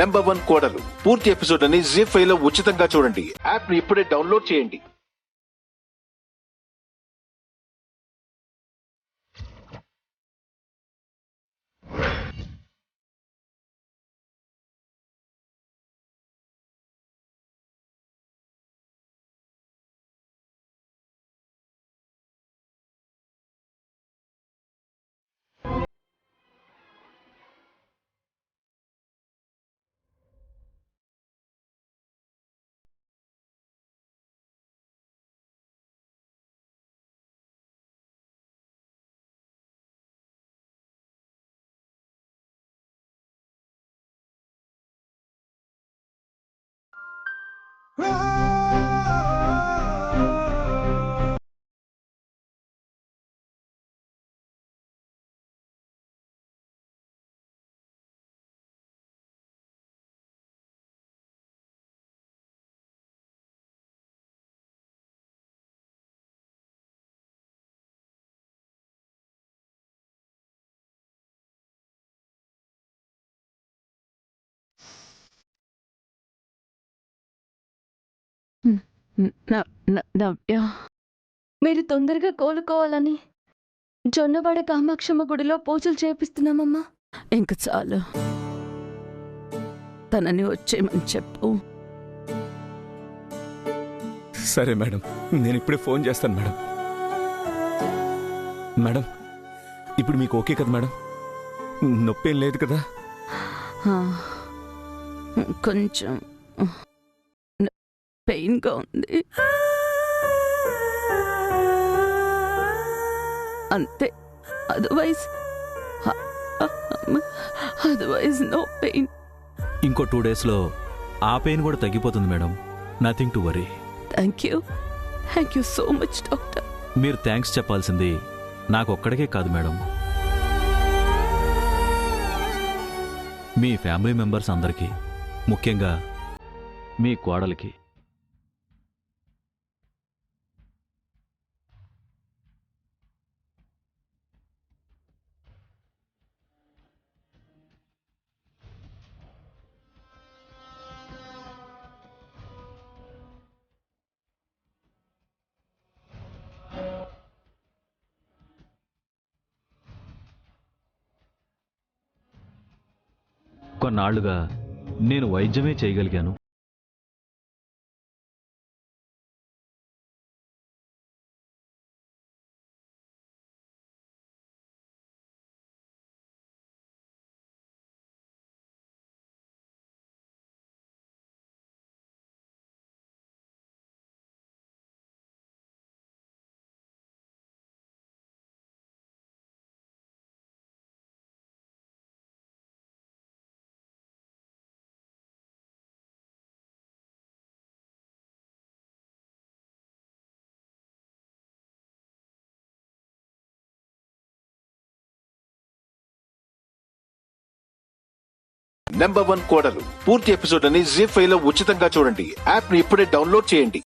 #1 కోడలు పూర్తి ఎపిసోడ్ అని ZEE5 లో ఉచితంగా చూడండి. యాప్ ని ఇప్పుడే డౌన్లోడ్ చేయండి. నవ్య, మీరు తొందరగా కోలుకోవాలని జొన్నవాడ కామాక్షమ్మ గుడిలో పూజలు చేపిస్తున్నామమ్మా. ఇంక చాలు, తనని వచ్చేయమని చెప్పు. సరే మేడం, నేను ఇప్పుడే ఫోన్ చేస్తాను మేడం. మేడం, ఇప్పుడు మీకు ఓకే కదా మేడం? నొప్పేం లేదు కదా? కొంచెం పెయిన్గా ఉంది అంతే. Otherwise no pain. ఇంకో 2 డేస్లో ఆ పెయిన్ కూడా తగ్గిపోతుంది madam. Nothing to worry. Thank you so much doctor. మీరు థ్యాంక్స్ చెప్పాల్సింది నాకు ఒక్కడికే కాదు మేడం, మీ ఫ్యామిలీ మెంబర్స్ అందరికీ, ముఖ్యంగా మీ కోడలికి. కొన్నాళ్లుగా నేను వైద్యమే చేయగలిగాను. #1 కోడలు పూర్తి ఎపిసోడ్ అని ZEE5 లో ఉచితంగా చూడండి. యాప్ ని ఇప్పుడే డౌన్లోడ్ చేయండి.